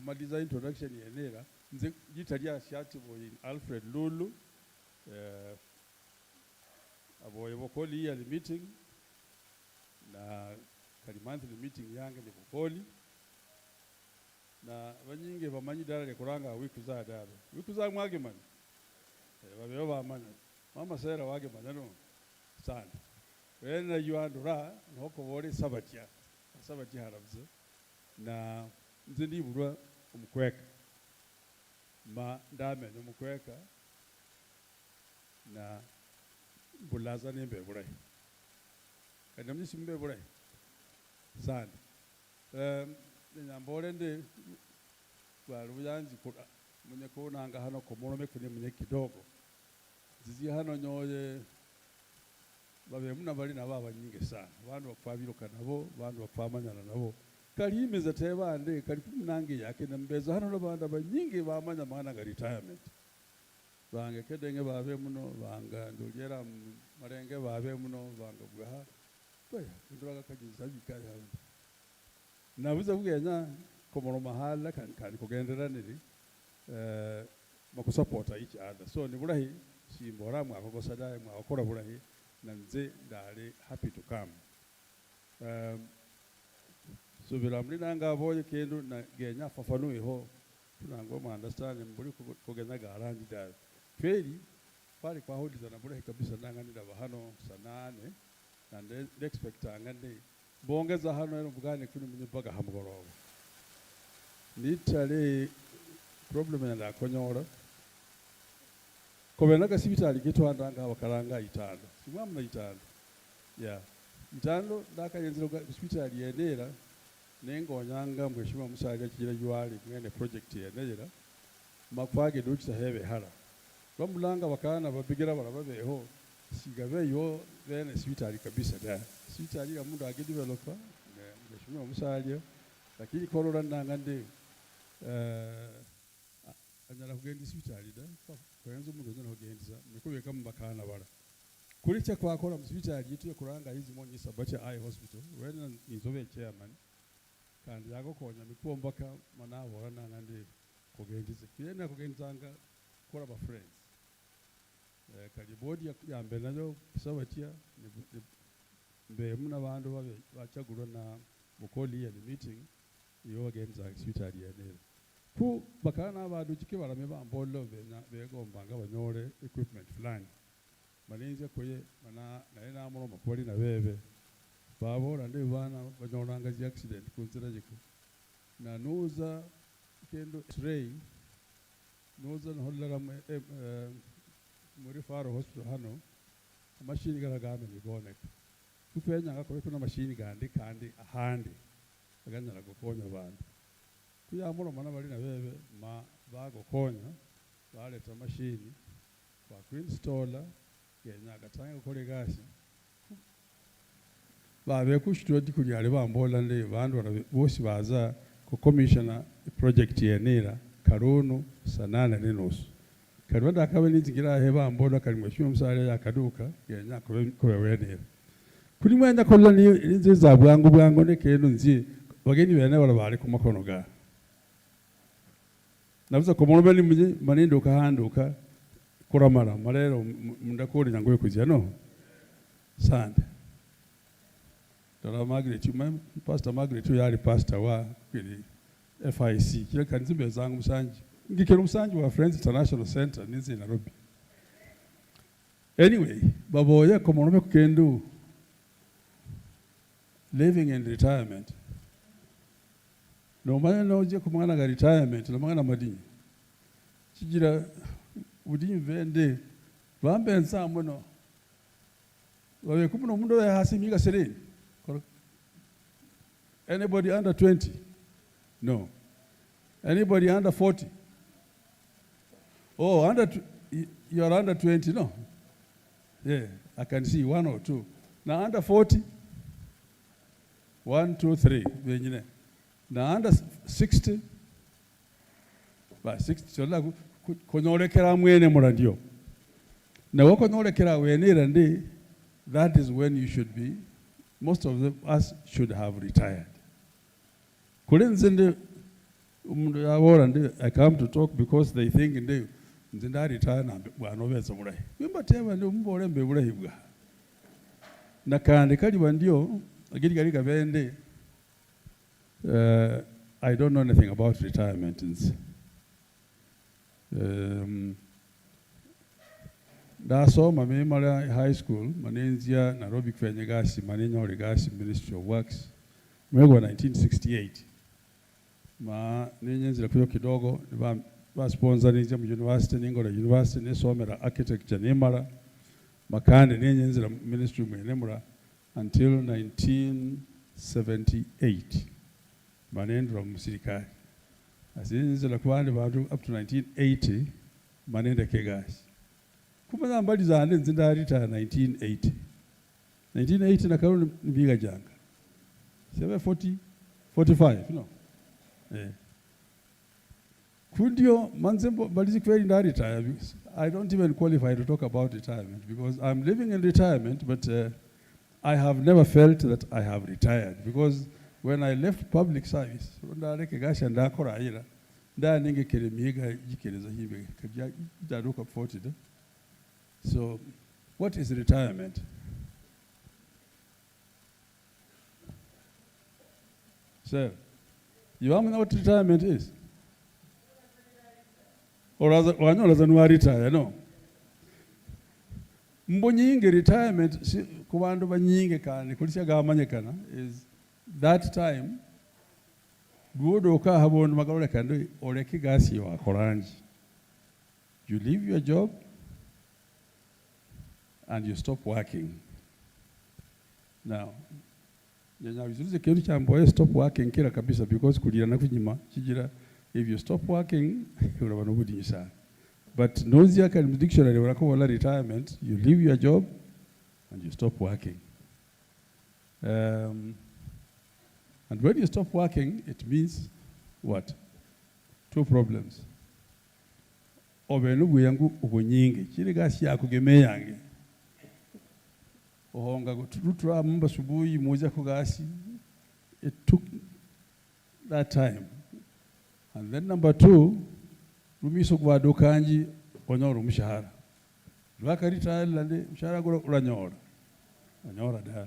kumaliza introduction yenera nze gitalia shati boy Alfred Lulu aboye bokoli Yealy meeting na kali monthly meeting yange ni bokoli na banyinge bamanyi dala kuranga wiku za dala wiku za mwage man babyo bamanya mama sera wage manano sana wena yuandura noko bore sabatya harabze na nze ndibulwa umukweka ma ndame n'umukweka na bulaza nembe burayi kandi mnyisi mbe burayi sana nyambole ndi baruyanzi kura munye kunanga hano komorome kuni munye kidogo zizi hano nyoye babe muna bali na baba nyinge sana bantu bakwabiruka nabo bantu bakwamanyana nabo kali imeze tebande kali kumunange yake nambezo hano nabanda banyinge bamanya mana ga retirement bange kedenge babe muno banga ndogera marenge babe muno banga bwaha toya nduraga kagiza bikari hawo nabuze bugenya komoro mahala kandi kugenderaniri makusupporta each other so ni burahi simbora mwakogosa dai mwakora burahi nanze ndali happy to come so biramri nanga boye kendo na genya fafanuye ho tunango understand mburi kugenya garanti da feri pali kwa hodi za nabura kabisa nanga nida bahano sanane and expect angande bongeza hano eno bugane kuni munyibaga hamugoroba nitale problem ya konyora kobenaga sibitali kitwandanga abakaranga itano simamna itano yeah itano ndakayenzero sibitali yenera nengonyanga mweshima musaga kira yuali mwene project yenera makwage dukisa hebe hala bamulanga bakana babigira barababeho sigabe yo bene sibitali kabisa da sibitali ya mundu agidevelopa mweshima musaga lakini korora ndangande anyala kugendi sibitali da kwenzo mundu nyana kugendiza nikubeka mbakana bara kuricha kwakora musibitali yitu kuranga hizi monyi sabacha eye hospital wena inzobe chairman kandi yako konya mikuombaka manabo ranangande kugendiza kiyena kugenzanga kora ba friends kali bodi ya mbere nayo sabatia mbe muna bantu babe bachagura na bukoli ya meeting yo agenza sibitali ya nere ku bakana badukike barame bambolo begombanga banyore equipment fulani malinze koye mana na amuno makoli na bebe babora ndi bana banyoranga zi accident kunzira jiko na nuza kendo x-ray nuza hollera muri faro hospital hano machine garagame biboneka kufenya ngako kuna machine gandi kandi ahandi baganyara gukonya abantu kuyamuro mana bali na bebe ma bago konya baleta machine kwa kuinstalla yenya gatanga gukora gasi babe kushitwa dikulyale bambola ndi bantu bose baza ku commissioner project yenera karuno sanana nenusu karwanda akabe nizigira he bambola kali mweshimo musale yakaduka yenya ko wenera kuri mwenda kolla ni nziza bwangu nekendo nzi bageni bene barabari ku makono ga nabuza ko mulobeni muje manindo kahanduka kuramara marero mundakuri nyangoye kujya no sande Dora Margaret Pastor Margaret yari pastor wa kuri FIC kile kanzimbe zangu musanji ngikero musanji wa Friends International Center nizi Nairobi anyway baboya ko mulome kukendo living in retirement no mana noje ku mwana ga retirement no mwana madini kigira udi vende bambe nsamwe no babe kumuno mundo ya hasimiga sereni anybody under 20 no anybody under 40 oh you're under 20 no yeah I can see one or two now under 40 1 2 3 wengine na under 60 ba 60 sola konyorekera mwene murandio na wako nyorekera wenera ndi that is when you should be most of us should have retired kulenze ndi I come to talk because they think nze ndaretire bwana obeeza bulahi bwembateeba ndi omuboola mbe bulahi bwa nakandi kaliba ndio agiri gali gabende. I don't know anything about retirement. Ndasoma memala high school manenzia Nairobi kwenye gasi manenya gasi Ministry of Works mwego 1968 ma nenyenzi kuyo kidogo ba sponsor ninja mu university ningola university nesomera architecture nemala makande nenyenzi ministry mwenemura until 1978 manendra mu sirikali asinze la kwande bantu up to 1980 manenda kegasi kumanya mbali za nzi ndarita 1980 na karuni mbiga janga 45 no kundio manzembo balizi kweli ndarita. I don't even qualify to talk about retirement because I'm living in retirement, but I have never felt that I have retired because when I left public service ndareke gasha ndakora ayira ndaninge keremiga jikereza hibe kajya daruka 40. So what is retirement? Sir, you want to know what retirement is? Or rather, no retire, no. Mbonyinge retirement, kubandu banyinge kani, kulisia gamanye kana, is that time, guodo ka habon magawle kandu, oreki gasi wa koranji. You leave your job, and you stop working. Now, stop working kila kabisa because kulira na kunyima chijira. If you stop working, but no dictionary retirement, you leave your job and you stop working. And when you stop working, it means what? Two problems. Obenu buyangu ubonyinge chiri gasi yakugemeyange ohonga guturutura mumba subuhi moja kugasi. It took that time. And then number two, rumiso gwado kanji onyoro mshahara. Lwaka retire lande mshahara gura uranyora da.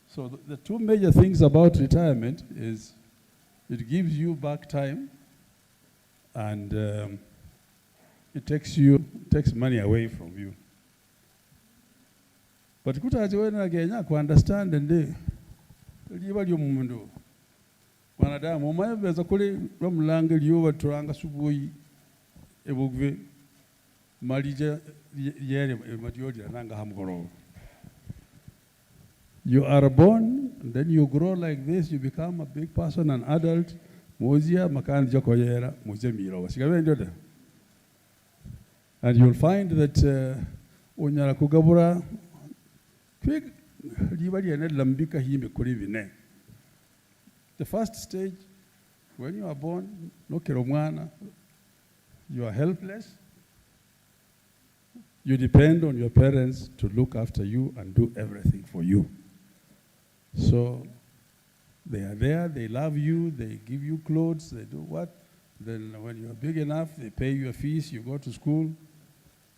So the two major things about retirement is it gives you back time and it takes money away from you. But kutaji wena Kenya ku understand and liba lyo mundu. Wanadamu mayebeza kuli lomlange liyo turanga subuhi ebugve malija yere matiyodi nanga hamgoro. You are born and then you grow like this, you become a big person, an adult. Mozia makani jokoyera mozia miro wasigabe ndoda. And you'll find that onyara kugabura quick liba liene lambika himbe kuri bine. The first stage, when you are born, no keromwana, you are helpless. You depend on your parents to look after you and do everything for you. So they are there, they love you, they give you clothes, they do what? Then when you are big enough, they pay you a fees, you go to school.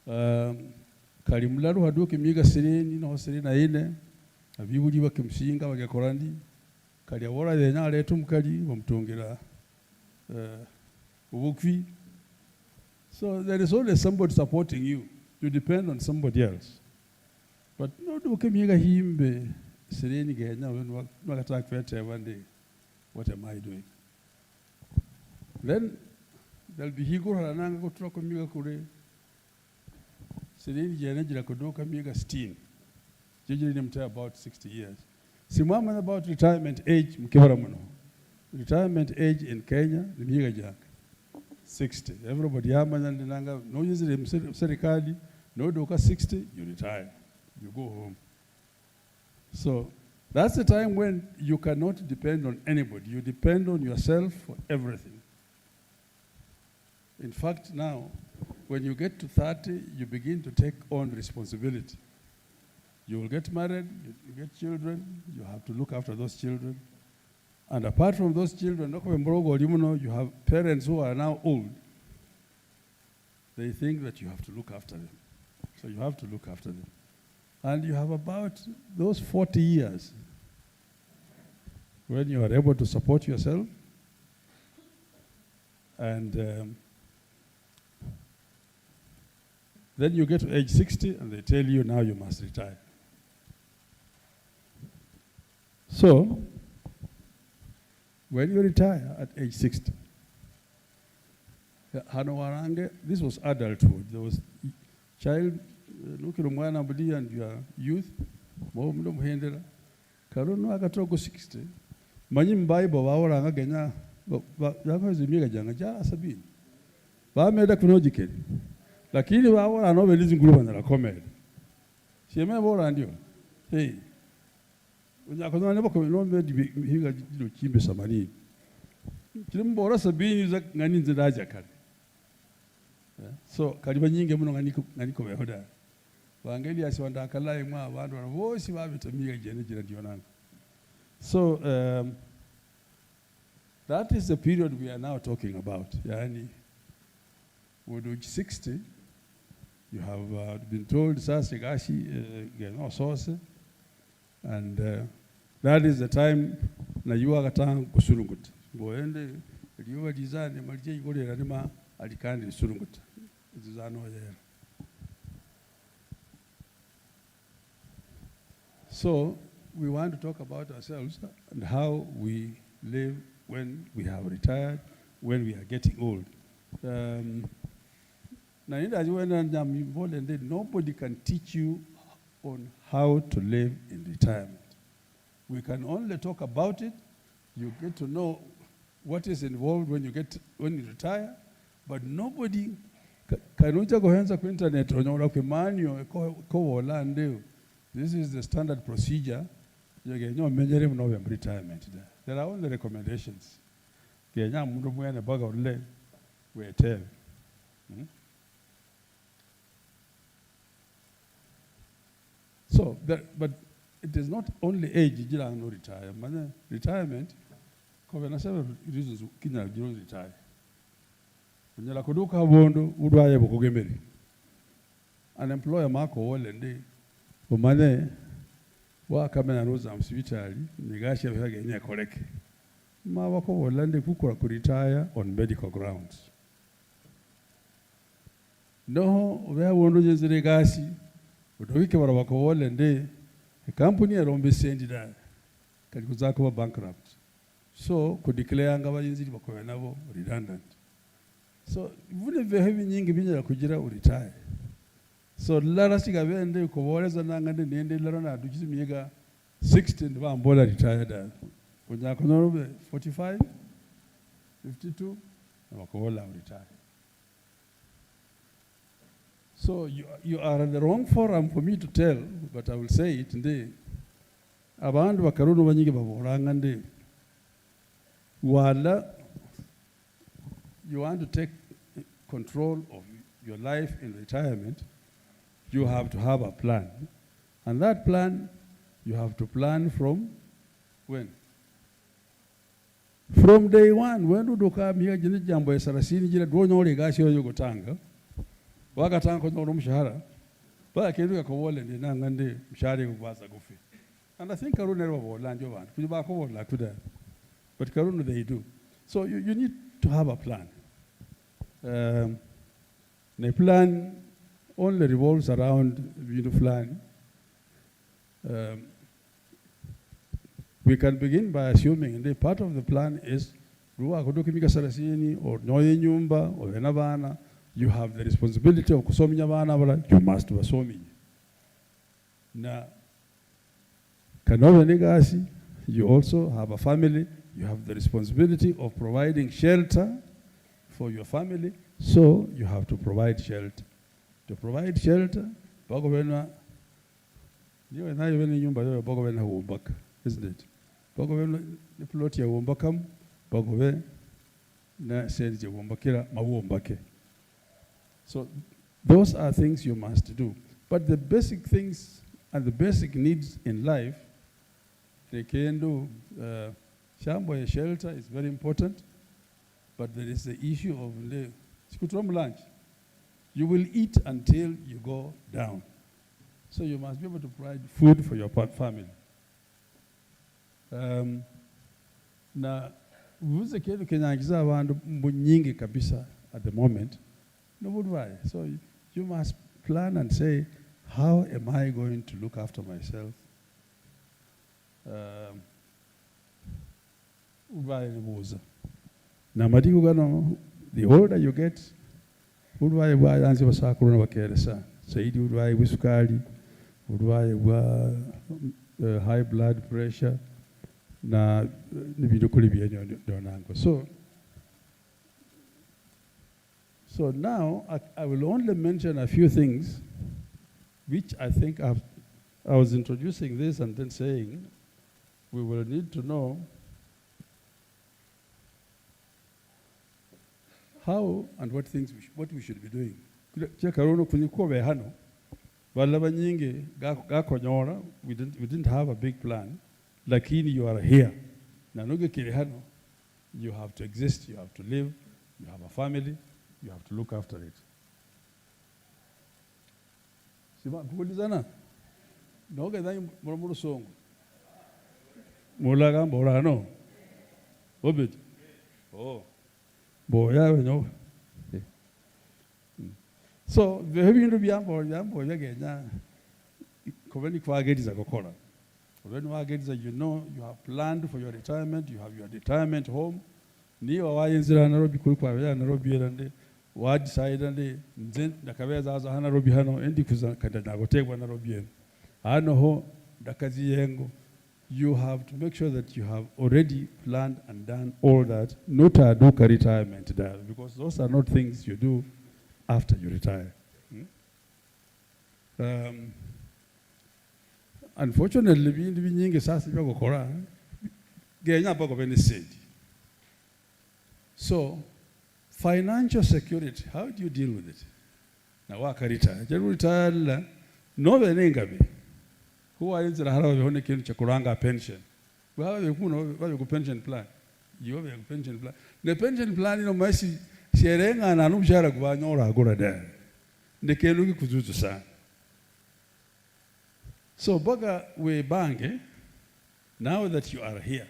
Kalimularu haduki miga sirini, no sirina ine, abibuli bakimsinga bagakorandi. Kaliawora denya letu mkali wamtungira ubukwi. So there is always somebody supporting you. You depend on somebody else. But no do kemiga himbe sireni genya wakataka kwete one day. What am I doing? Then there'll be higura nanga kutoka kemiga kure. Sireni genya jira kudoka miga 16. Jijili nimta about 60 years. Simama about retirement age mkibara muno. Retirement age in Kenya ni miga janga 60. Everybody yamanya ndinanga no yizire serikali no doka 60 you retire. You go home. So that's the time when you cannot depend on anybody. You depend on yourself for everything. In fact, now when you get to 30, you begin to take on responsibility. You will get married, you get children, you have to look after those children. And apart from those children, you have parents who are now old. They think that you have to look after them. So you have to look after them. And you have about those 40 years when you are able to support yourself. And then you get to age 60 and they tell you now you must retire. So, when you retire at age 60, this was adulthood. There was child, and your youth, Karuno akatoka 60. Manyi Bible baworanga genya yakoze imiga janga ja 70. Bameda kunojikeli. Lakini bawora no belizi ngulu na komela. Sheme bora ndio. Hey. Unyakoza ne bako no medi hinga jilo kimbe samani. Kimbora 70 za ngani nziraja kale. So kaliba nyinge muno ngani ko behoda. Wangeli asiwanda kalaye mwa abantu bose babitamiga jene jira dionanga. So that is the period we are now talking about. Yani, with age 60, you have been told Sasigashi no source, and that is the time na you are gatang kusurungut. Boende you are design marje igore ranima alikandi surungut. It is ano there. So we want to talk about ourselves and how we live when we have retired, when we are getting old. Nobody can teach you on how to live in retirement. We can only talk about it. You get to know what is involved when you retire, but nobody can go hands up internet or this is the standard procedure. Retirement. There are only recommendations. So, but it is not only age no retire. Retirement, there several reasons you retire. An employer marko wole umane wakamena roza msibitali nigashe vyage nya koleke ma wako volande kukura kuretire on medical grounds no we wondo jezire gasi udowike bara wako volande company erombe sendi da kali kuzako ba bankrupt so ku declare nga bayinziri bakowe nabo redundant so vune vehevi nyingi binyara kugira retire. So lara siga bende kuboleza nangande nende lara na dukizi miega 60 ndiba mbola retired. Kunyako norobe 45, 52 na wakobola retire. So you are in the wrong forum for me to tell, but I will say it today. Abandu bakaruno banyige baborangande wala you want to take control of your life in retirement. You have to have a plan. And that plan, you have to plan from when? From day one. When do you come here, jini jambo ya sarasini jina duonyo ole gashi yo gotanga. Waka tanga kono mshahara. Ba kendu ya kowole ndi nangande mshahara kubaza gufi. And I think Karuna never land your one. Kujiba kowola kuda. But Karuna they do. So you need to have a plan. The plan only revolves around plan. We can begin by assuming the part of the plan is or nyumba or venavana, you have the responsibility of kusominya vana, you must vasomi. Na kanove negasi, you also have a family, you have the responsibility of providing shelter for your family, so you have to provide shelter. To provide shelter, isn't it? So those are things you must do. But the basic things and the basic needs in life, they can do Shambo shelter is very important, but there is the issue of lunch. You will eat until you go down. So you must be able to provide food for your family. Na uvuze kitu kenyangiza abantu nyingi kabisa at the moment. No would why. So you must plan and say, how am I going to look after myself? Na madiku gano, the older you get, udwaye bwa anzi basakuru nabakeresa. Saidi udwaye wisukali, udwaye bwa high blood pressure, na nibidukuli byenyo donango. So now I will only mention a few things which I think I was introducing this and then saying we will need to know how and what things we should be doing. We didn't have a big plan. Lakini you are here. You have to exist, you have to live, you have a family, you have to look after it. Siba kuulizana. Noga dai murmuru songo. Mulaga mbora no. Obit. Oh. Boya no. So the having to be ambo yagenya. Koveni kwa geti za kokora. When you know you have planned for your retirement, you have your retirement home. Ni wawayenzira Nairobi kulikuwa ya Nairobi erande wa decide ande nzen dakabeza aza hana Nairobi hano endi kuzakanda nagotegwa Nairobi hano ho dakazi yengo. You have to make sure that you have already planned and done all that. Not a duka retirement there, because those are not things you do after you retire. Unfortunately, we nyingi sasa bya gukora genya bako bene said. So, financial security, how do you deal with it? Na wakarita, jeru retire no benengabe. Who are inzira harawe behone kintu chakuranga pension. Wawe kuno wawe ku pension plan. You have a pension plan. The pension plan ino masi sherenga na nubjara kubanyora agora da. Ndekeluki kuzuzu sana. So, Boga we bange, now that you are here,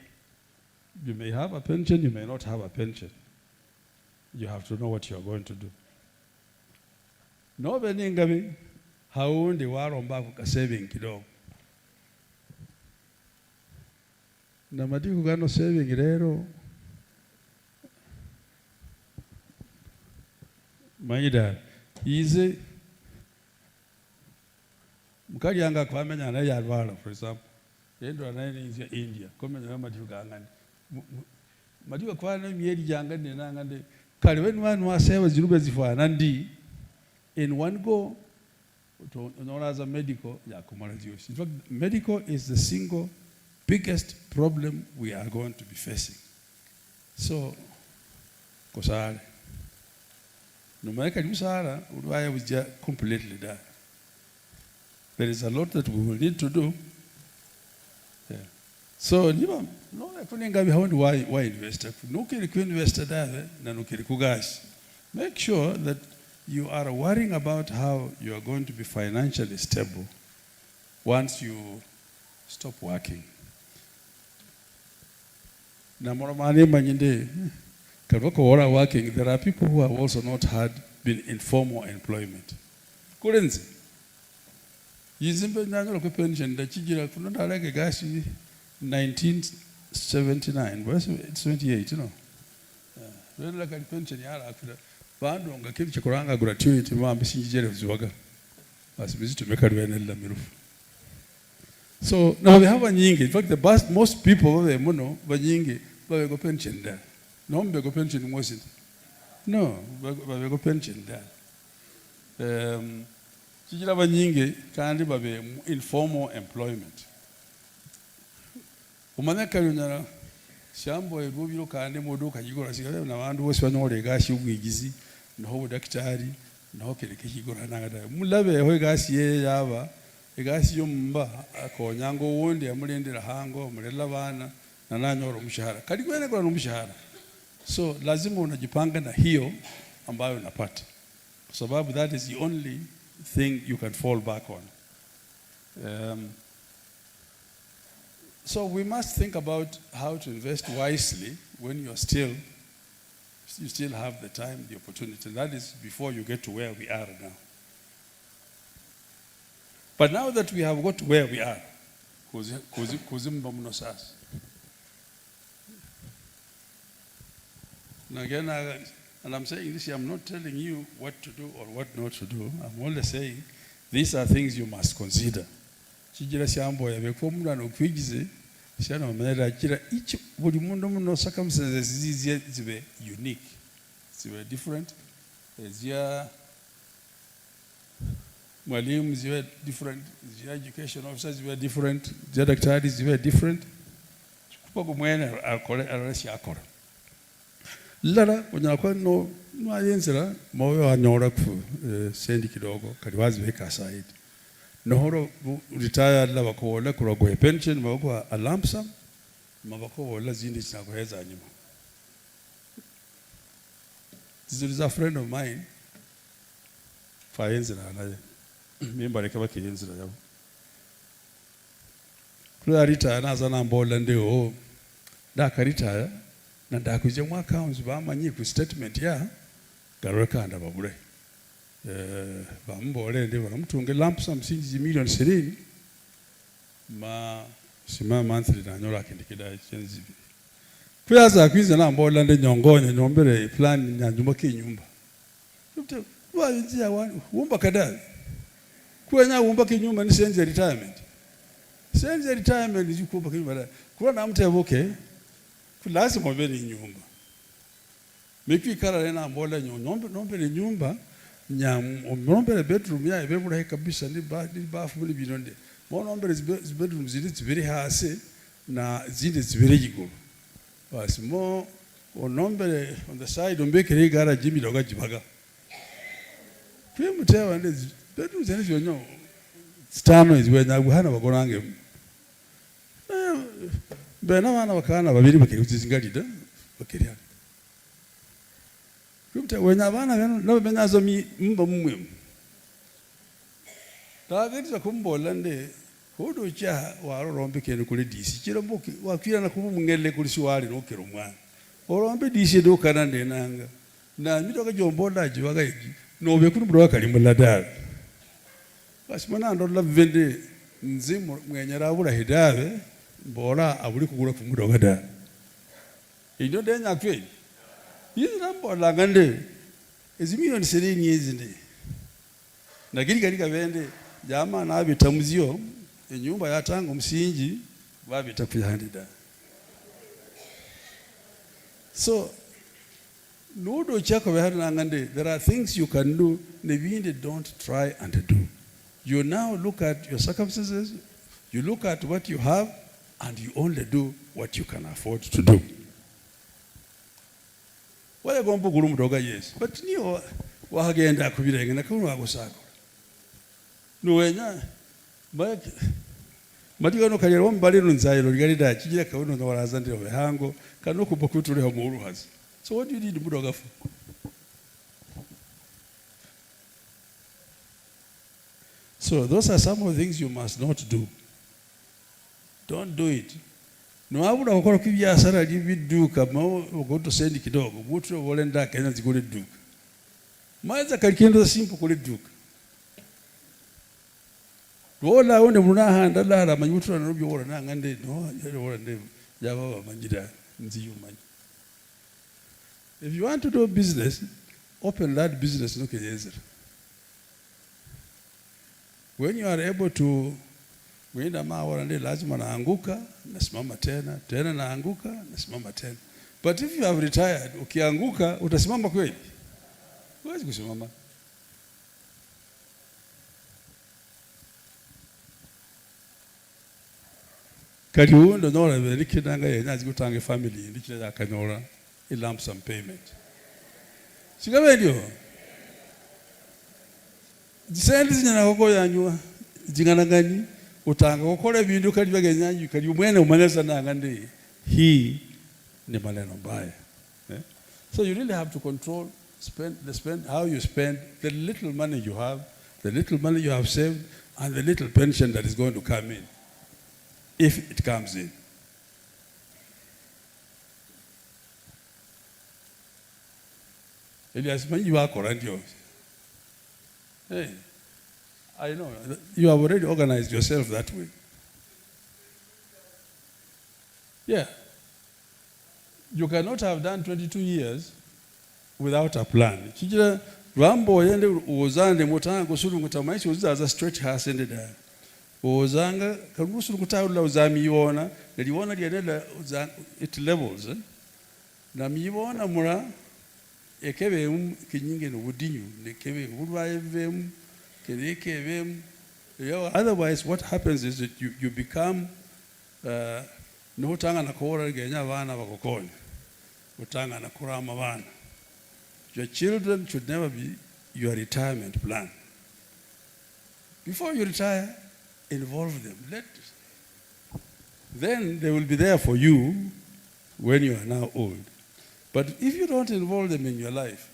you may have a pension, you may not have a pension. You have to know what you are going to do. No beningabi, haundi waro mbaku ka saving kidogo. Na madiku gano saving rero, maida, easy. Mukali yanga kwamenya na yarwala, for example. Yendo anaye is India. Komenya na madiku gangani. Madiku kwa na mieri jangani na ngande. Kali wenu wa sewa zirube zifana ndi in one go to known as a medical ya kumalizioshi. In fact, medical is the single biggest problem we are going to be facing. So kosare. No matter kusara, udwaya was just completely there. There is a lot that we will need to do. Yeah. So, no, I couldn't have why invest. No, invest there, make sure that you are worrying about how you are going to be financially stable once you stop working. Working, there are people who have also not been in formal employment. Couldn't Yizimbe nanyolo ku pension da chijira kunonda alege gashi 1979 but it's 28 you know. When like a pension yara akula bandu nga kitu chakuranga gratuity mambi sinjijere vziwaga. Basi bizitu mekalwenela mirufu. So now we have a nyingi. In fact, most people they muno banyingi bawe go pension da. No mbe go pension mwosi. No, bawe go pension da. Chijira banyingi kandi babe informal employment. Umanya kanyonyara shambo ebubiro kandi modoka yigora sigara na bandu bose banyore gashi ubwigizi naho budakitari naho kereke yigora nagada mulabe ho gashi ye yaba egasi yo mba akonyango wundi amulendera hango mulela bana na nanyora mshahara kali kwene kwa mshahara. So lazima unajipanga na hiyo ambayo unapata, kwa sababu that is the only thing you can fall back on. So we must think about how to invest wisely when you still have the time, the opportunity. That is before you get to where we are now. But now that we have got to where we are, kuzimba mno sasa. And again, and I'm saying this, I'm not telling you what to do or what not to do. I'm only saying these are things you must consider. Chijira shambo ya beko muna no kwigize shana omera kira each buli mundu muno circumstances zibe unique, zibe different. Zia mwalimu zibe different, zia education officers zibe different, zia daktari zibe different. Kupa kumwene arashi akora. Lara kunyakwa no ayenzera moyo anyora ku sendi kidogo kaliwazi weka side. Nohoro retire la bakola kurogo pension mako a lump sum mabako la zindi chinakoheza nyuma. This is a friend of mine. Faenzera naye. Mimba rekaba kiyenzera yabo. Kula retire naza na mbola ndio da ka retire na da kuje mu accounts ba manyi ku statement ya gareka anda babure. Bambole ndi baramutunge lump sum sinji million 20 ma sima monthly na nyola kindikida chenzi kuyaza kwiza na mbola ndi nyongonya nyombere plan nyanyuma ke nyumba tute walinzia wani umba kadali kuenya umba ke nyumba ni senze retirement zikuba ke nyumba kuwa na mtebuke lazima mbele nyumba mekikara na mbola nyombere nyumba Mnombele bedroom ya ibebura kabisa ni bafu muri binonde. Mnombele bedroom zibiri hasi na zindi zibiri jiguru. Basi nombele on the side ombekere gara jimi doga jibaga. Kwe mutewa ndi bedroom zene zionyo stano izwe nyaguhana bagorange. Bena wana bakana babiri bakiri kuzingalida bakiri. Wenya bana no benyazo mba mumwe tagiriza kumbola nde hodo cha warorombe kene kuli disi kira mboki wakwira na kubu mungele kuli siwali no kero mwana orombe disi do kana nde nanga na mitoka jombola jiwaga igi no be kuri bro akali mulada basmana ndo la vende nzimu mwenyara abura hidabe mbola abuli kugura kumudoga da indo denya kwe yizi nambo langande ezimilioni 20 yezinde na giri bende jama na abita muzio enyumba yatanga umusingi babita kuyahandida. So nudo chako behangande, there are things you can do nebinde don't try and do. You now look at your circumstances, you look at what you have, and you only do what you can afford to do. Waya gombo guru mudoga yes, but niyo wahagenda kubirenge na kuno agosako nuwenya matigano kalero mbali nunzairo ligalida kigira kauno no warazandira behango kanu kubokuturi ho mu ruhazi. So what do you need mudoga for? So those are some of the things you must not do. Don't do it. No abura gukora kwibyasara libiduka mo ugoto sendi kidogo mutu volenda kenya zigule duka maza kalikendo simple kule duka wola wonde munahanda dala manyutu na rubyo wora nangande no yale wora nde yaba manjira nziyu manyi. If you want to do business, open that business no kejezera. When you are able to wenda mawara nde lazima naanguka nasimama tena naanguka nasimama tena. But if you have retired ukianguka utasimama kweli? Huwezi kusimama. Kali undo nora belikidanga yenyazi gutanga family ndikira yakanyora a lump sum payment. Sigabe ndio. Zisendi zinyana koko yanywa zingana gani utanga gukora ibintu kali bagenyanyi kali umwene umaneza nanga ndi hii ni maneno mbaya. So you really have to control how you spend the little money you have, the little money you have saved, and the little pension that is going to come in, if it comes in. Elias, when you are correct, hey, I know you have already organized yourself that way. Yeah. You cannot have done 22 years without a plan. Chijira Rambo yende uzande mutango sulu ngutamaishi uzaza straight hasende da. Uzanga kanusulu kutawula uzami yona, niliona lienela it levels. Na miona mura ekebe kinyinge no wudinyu, nekebe urwaevem, kedekevem. Otherwise what happens is that you become no tanga na kora genya vana vakokoni. Utanga na kurama vana. Your children should never be your retirement plan. Before you retire, involve them. Then they will be there for you when you are now old. But if you don't involve them in your life,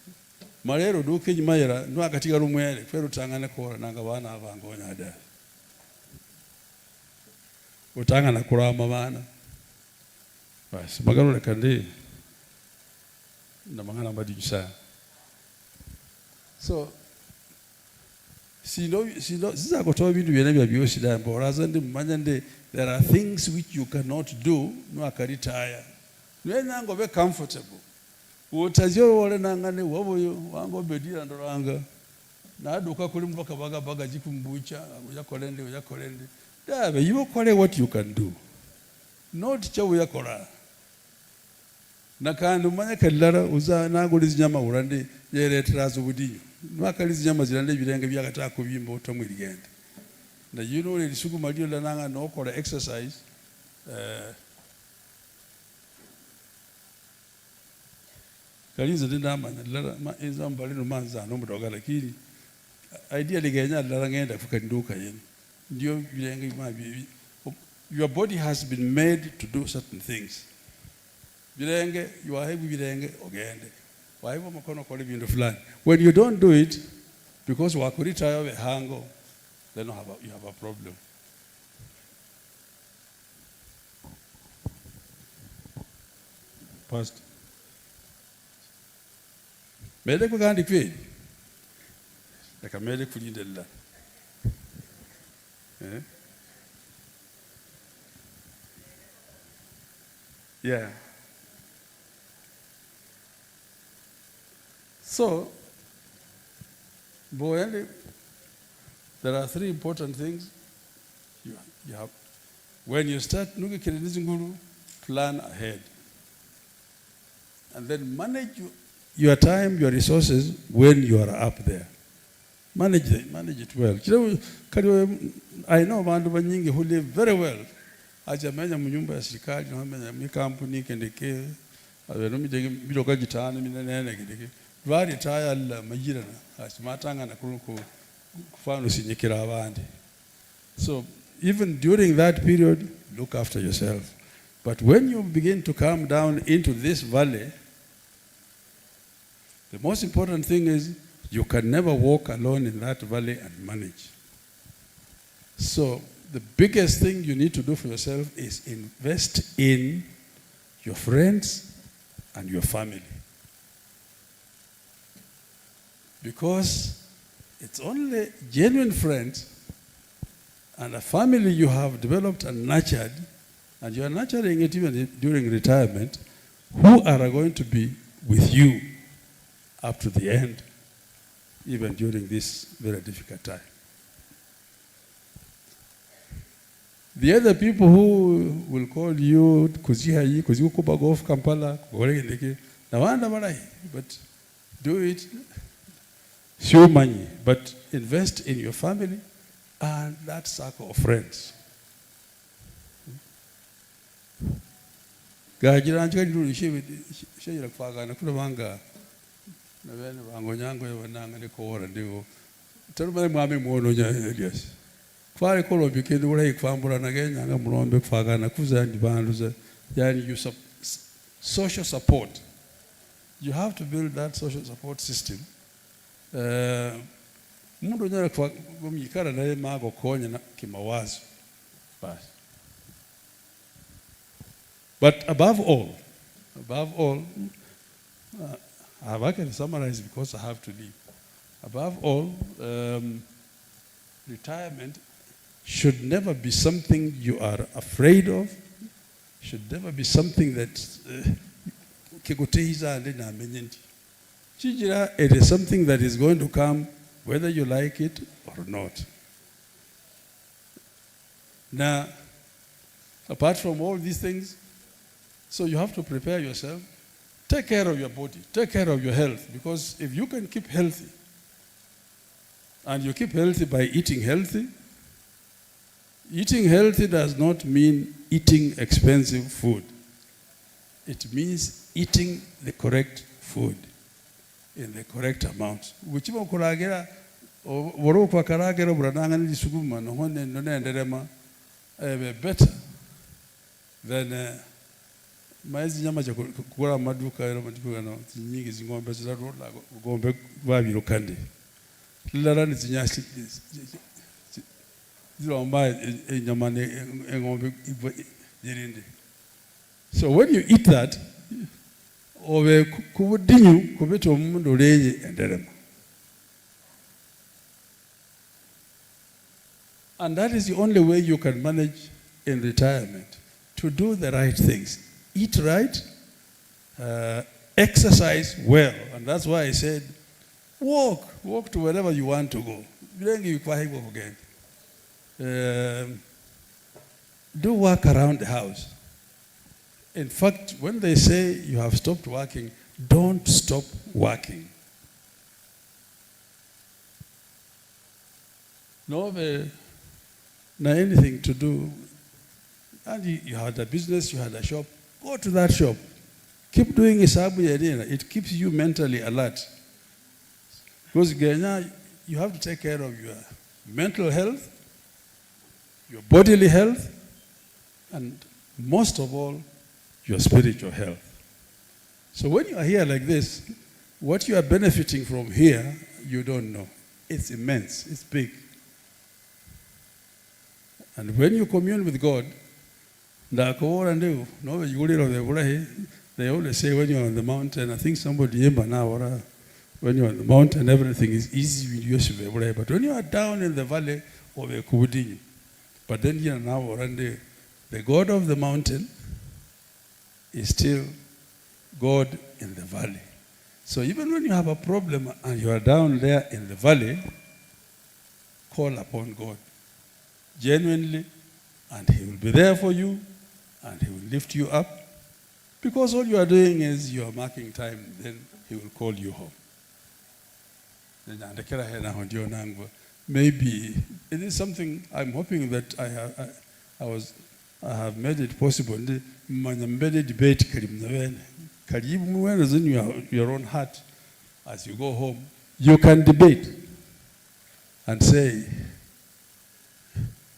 marero duke nyimayera nwa katika rumwele kweru tangana kora nanga vana avangonya da. Utanga na kurama vana. Basi magarule kandi na mangana mbadijisa. So sisa kutoa bintu byenebya byosi da mborazande mmanyande there are things which you cannot do no akaritaya. Nwenango be comfortable. Utazio wale nangane waboyo wango bedira ndoranga. Na aduka kuli mboka baga jikumbucha uyakolende. Dabe you kole what you can do. Not chawu yakora. Nakandi umanye kallara uza naguliza nyama urande yereterazo budinyo. Nwakaliza nyama zirande birenge byakata kubimba utomwirigende. Na you know le lisuku malio lananga no kola exercise kaliza ndama lara izambali no manza no mudoga lakini ideally genya lara ngenda fukanduka yeni. Ndio birenge mabi. Your body has been made to do certain things. Birenge, you are heavy birenge, ogende. Waivo makono kole bindu fulani. When you don't do it, because wakurita we hango, then you have a problem. Pastor. Mede kugandi kwe. Leka mede kulindela. Yeah. So, there are three important things you have. When you start plan ahead. And then manage your time, your resources when you are up there. Manage it well. I know bandu banyingi who live very well. Aja menya munyumba ya serikali no menya mikampuni kendeke abeno bidoka gitana minene kendeke vari taya la majirana asimatanga na kufano sinyikira abandi. So even during that period, look after yourself. But when you begin to come down into this valley, the most important thing is you can never walk alone in that valley and manage. So the biggest thing you need to do for yourself is invest in your friends and your family. Because it's only genuine friends and a family you have developed and nurtured, and you are nurturing it even during retirement, who are going to be with you up to the end, even during this very difficult time. The other people who will call you kuzihayi kuziukuba golf Kampala but do it show money, but invest in your family and that circle of friends. Gajiranjika ndu sheyira kufagana kula banga na bene bangonyango yabananga ne kohora ndiwo tarumale mwame muono nya Elias kwale kolo bikende ulayi kwambula na genya nga mulombe kufagana kuzandi banduza Yani social support. You have to build that social support system. Mundu nyara kwa gumikara naye mago konya na kimawazo. But above all, I've actually summarized because I have to leave. Above all, retirement should never be something you are afraid of, should never be something that it is something that is going to come whether you like it or not. Now, apart from all these things, so you have to prepare yourself. Take care of your body, take care of your health, because if you can keep healthy, and you keep healthy by eating healthy does not mean eating expensive food. It means eating the correct food in the correct amount. Whichever kuragera woro kwa karagera burananga ni suguma no hone no nenderema better than maizi nyama cha kukula maduka yale maduka no nyingi zingombe zirarola gombe babiro kandi lara ni zinyasi ziromba nyama engombe yerinde. So when you eat that, obe kubudinyu kubeto omundu leye enderema. And that is the only way you can manage in retirement, to do the right things. Eat right, exercise well. And that's why I said, walk to wherever you want to go. Do work around the house. In fact, when they say you have stopped working, don't stop working. No, anything to do. And you had a business, you had a shop, go to that shop. Keep doing isabu yadina. It keeps you mentally alert. Because you have to take care of your mental health, your bodily health, and most of all, your spiritual health. So when you are here like this, what you are benefiting from here, you don't know. It's immense, it's big. And when you commune with God, they always say when you're on the mountain, I think somebody when you're on the mountain, everything is easy. But when you are down in the valley, but then here now, the God of the mountain is still God in the valley. So even when you have a problem and you are down there in the valley, call upon God genuinely, and He will be there for you, and He will lift you up, because all you are doing is you are marking time. Then He will call you home. Maybe it is something I'm hoping that I have made it possible. Debate in your own heart as you go home. You can debate and say,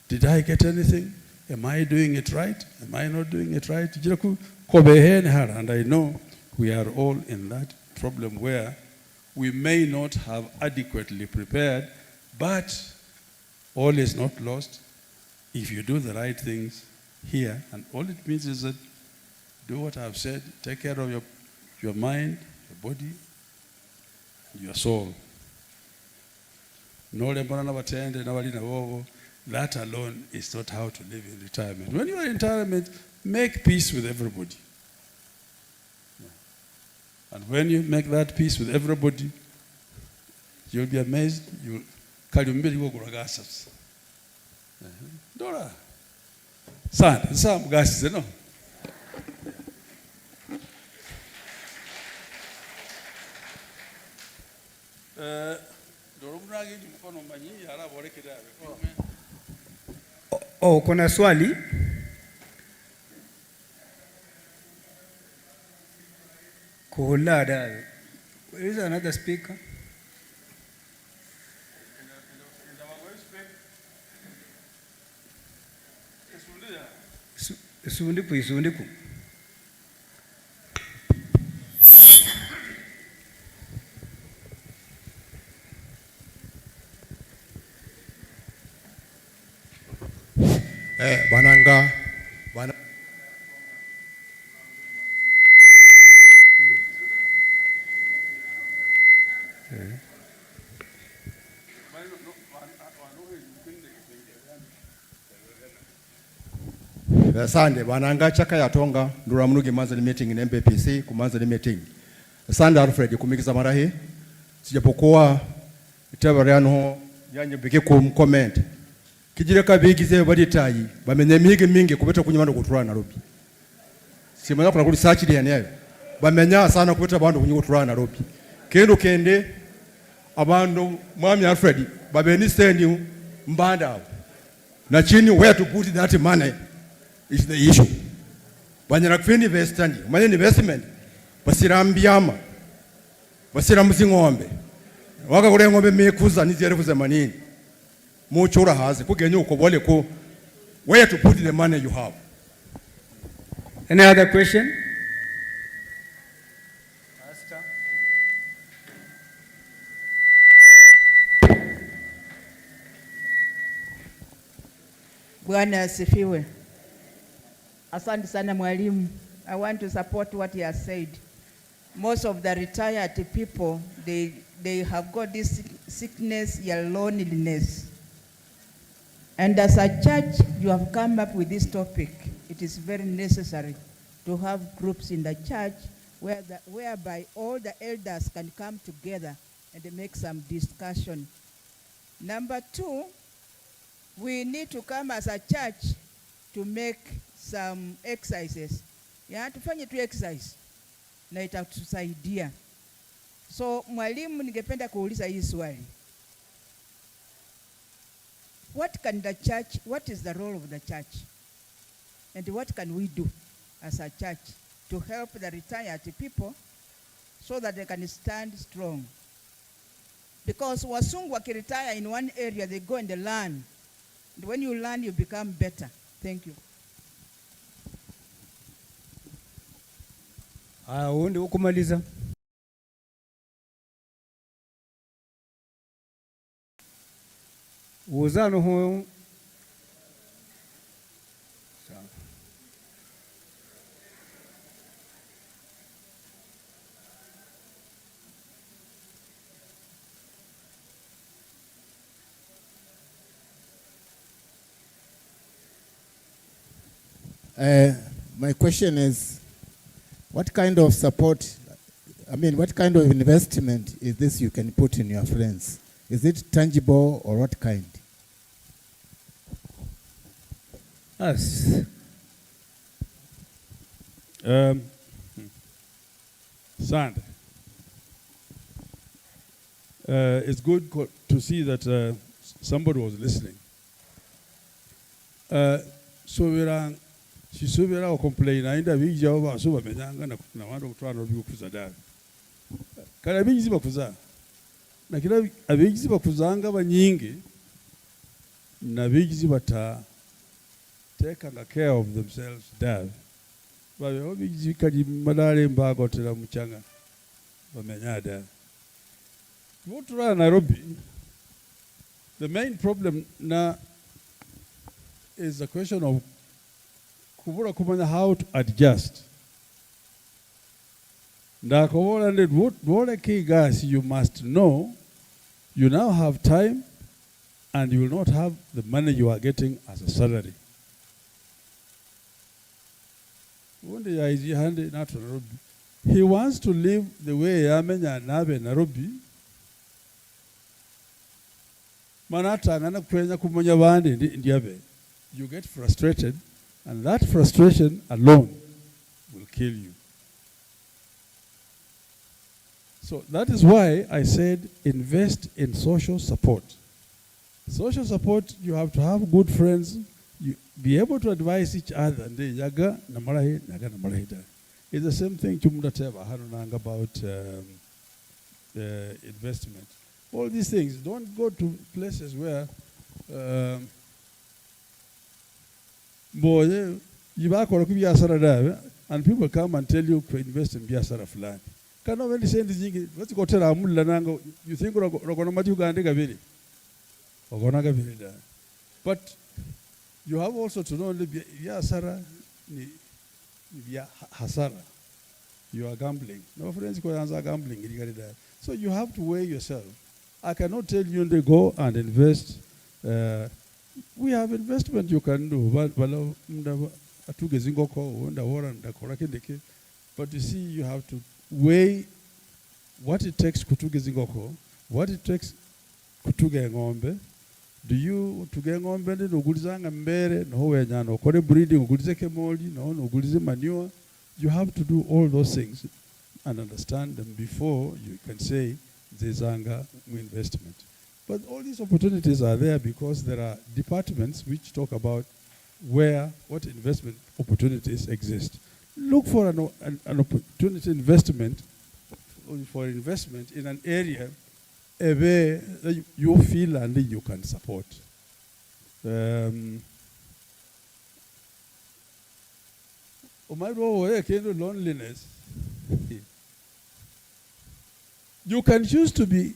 did I get anything? Am I doing it right? Am I not doing it right? And I know we are all in that problem where we may not have adequately prepared, but all is not lost if you do the right things here. And all it means is that do what I've said, take care of your mind, your body, your soul. That alone is not how to live in retirement. When you are in retirement, make peace with everybody. And when you make that peace with everybody, you'll be amazed. Dora. Sam guys, you know. Oh, kuna swali? Kuhulada. Is another speaker? Isundiku. bananga bana Asante bananga chaka yatonga ndura munugi manzali meeting in MPPC kumanzali meeting. Asante Alfred kumikiza marahi sijapokuwa itabarano yanye bike ku comment kijire kabigize baditayi bamenye mige mingi kubeta kunyamana kutura Nairobi. Simanya kuna kuli search ile nayo bamenya sana kubeta bandu kunyutura Nairobi. Kendo kende abandu mwami Alfred babeni sendi mbanda na chini where to put that money is the issue. Banyana kufindi investandi, manye investment, basira mbiyama, basira mzingombe. Waka kule ngombe mekuza niziyarefuze manini. Muchura hazi, kugenyo ukobole ku, where to put the money you have. Any other question? Bwana asifiwe. Asante sana mwalimu. I want to support what he has said. Most of the retired people, they have got this sickness, loneliness. And as a church, you have come up with this topic. It is very necessary to have groups in the church whereby all the elders can come together and make some discussion. Number 2, we need to come as a church to make some exercises. Ya tufanye tu exercise na itatusaidia. So mwalimu, ningependa kuuliza hii swali. What is the role of the church? And what can we do as a church to help the retired people so that they can stand strong? Because wasungu wakiretire in one area, they go and they learn. And when you learn, you become better. Thank you. Undi ukumaliza. Uzano ho. My question is, what kind of support, what kind of investment is this you can put in your friends? Is it tangible or what kind? Yes. Sand. It's good to see that somebody was listening. Shisubira o complain ainda bijja oba suba menyanga na wando kutwana obikuza dala. Kala bigizi bakuza. Na kila abigizi bakuzanga banyingi na bigizi bata take care of themselves dal. Babe obigizi kali madale mbago tela muchanga bamenya dala. Mutura Nairobi, the main problem now is the question of how to adjust. What key guys you must know, you now have time and you will not have the money you are getting as a salary. He wants to live the way Yamenya Nabe Nairobi. You get frustrated. And that frustration alone will kill you. So that is why I said invest in social support. Social support, you have to have good friends. You be able to advise each other. It's the same thing about investment. All these things, don't go to places where and people come and tell you to invest in biashara fulani. Kana wendi sendi zingi, wati kotela amula nango, you think rokona mati ugandika vile. Ogona vile da. But You have also to know hasara ni hasara. You are gambling. No friends go answer gambling. So you have to weigh yourself. I cannot tell you to go and invest. We have investment you can do. But you see, you have to weigh what it takes kutuge zingoko, what it takes kutuge ngombe. Do you tuge ngombe ndi nogulizanga mbere no wenyana okore breeding ogulize kemoli no ogulize manure. You have to do all those things and understand them before you can say zezanga investment. But all these opportunities are there because there are departments which talk about what investment opportunities exist. Look for an opportunity investment in an area where you feel and you can support. Loneliness. You can choose to be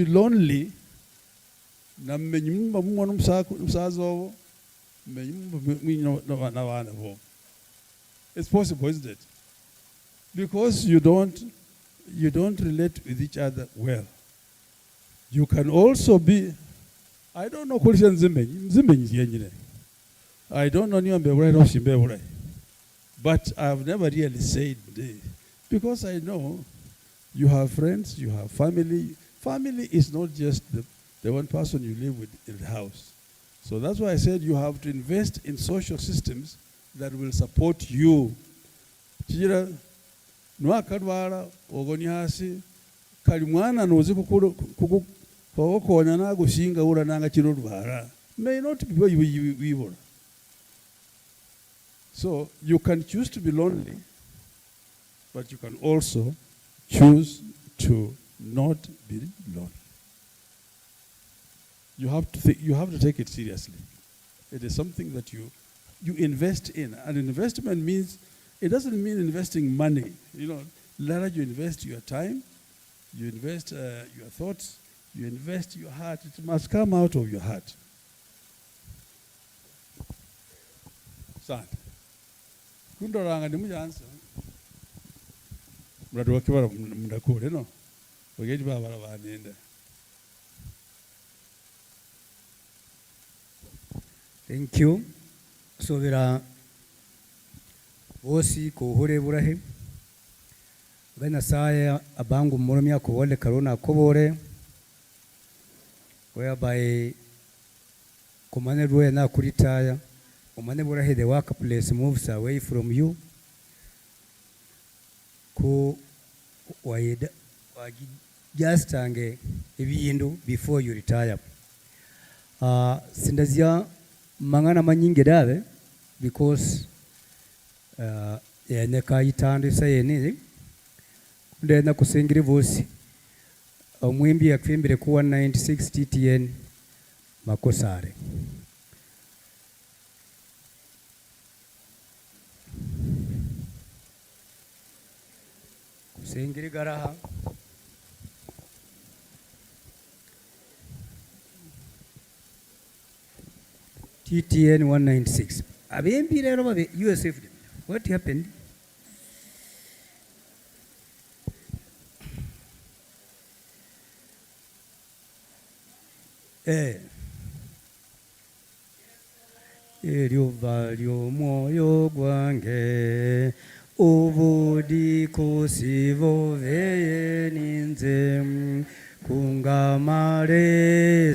lonely. It's possible, isn't it? Because you don't relate with each other well. You can also be, I don't know Christian Zimeng. I don't know but I've never really said this because I know you have friends, you have family. Family is not just the one person you live with in the house. So that's why I said you have to invest in social systems that will support you. Chira nwakadwala ogonyasi kalimwana nozi kukonya nagushinga ura nanga chirudwara may not be evil. So you can choose to be lonely, but you can also choose to not be lonely. You have to take it seriously. It is something that you invest in. And investment means, it doesn't mean investing money. Rather you invest your time, you invest your thoughts, you invest your heart. It must come out of your heart. Sad. Kundoranga ni mujansa. Mradu wakiwa mdakure no. Wageji baba vanenda. Thank you. So there are vosi kuhure burahe. Gana saya abangu murumya kuwole karuna kubore. Whereby kumane ruwe na kuritaya. Umane burahe the workplace moves away from you. Ku waida just ange ibindu before you retire. Sindazia mangana manyingi dave because neka itande sayeni ndena kusengire vosi omwimbi yakwimbire kuwa 96 TTN makosare kusengire garaha TTN 196. Abembi rero babe USF. What happened? Elio valio moyo gwange ubudi kusivo veye ninze kungamare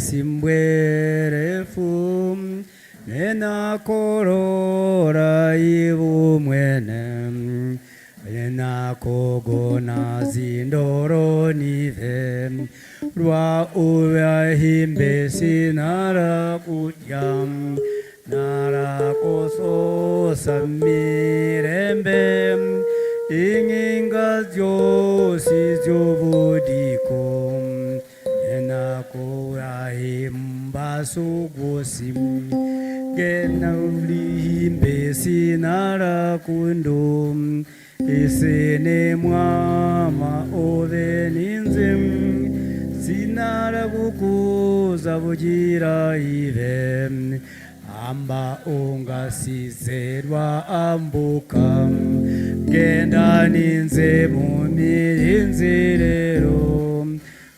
simbwere fum nena korora ibu mwene nena kogona zindoro nive rwa uwa himbe sinara kutyam nara koso samirembe inginga josi jovudiko nena kora himba sugosim gena himbe sinara kundum isene mwama ove ninzim sinara kukuza bugira ive amba ungasizerwa ambuka genda ninze mu mirinzirero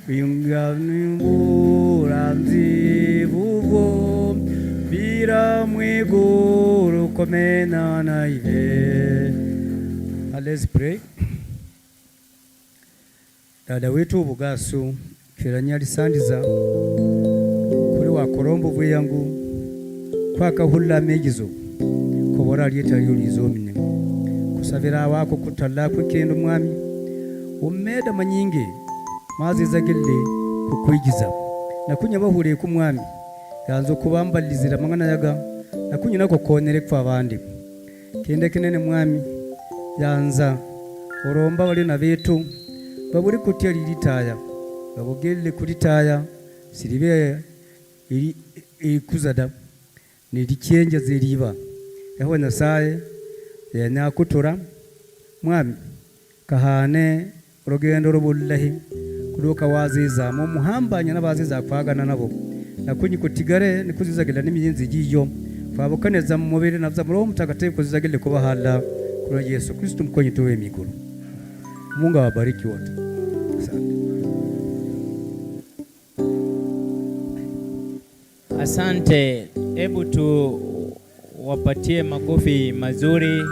kwingambura mzivuvo bira mwiguru komena na ile. Let's pray. Dada wetu Bugasu kiranya lisandiza kuri wakorombo bweyangu kwaka hulla megizo kobora lyeta lyulizomine kusabira wako kutalla kwekendo mwami umeda manyinge mazi zagille kukwigiza nakunya bahure ku mwami yanzo kubambalizira mangana yaga nakunya nako konere kwa abandi kende kinene mwami yanza oromba bali na betu baburi kutya lilitaya babogelle kulitaya siribe ikuzada nilikienje ziriba yaho nasaye yana kutura mwami kahane urugendo rubullahi kuruka waziza mu muhambanya nabaziza kwagana nabo nakunyi kutigare nikuzizagila n'imiyinzi giyo fabukaneza mu mubiri navza mu roho mtakatifu kuzizagile kubahala kwa Yesu Kristo mkonyi tuwe mikuru. Mungu awabariki wote. Asante. Hebu tu wapatie makofi mazuri.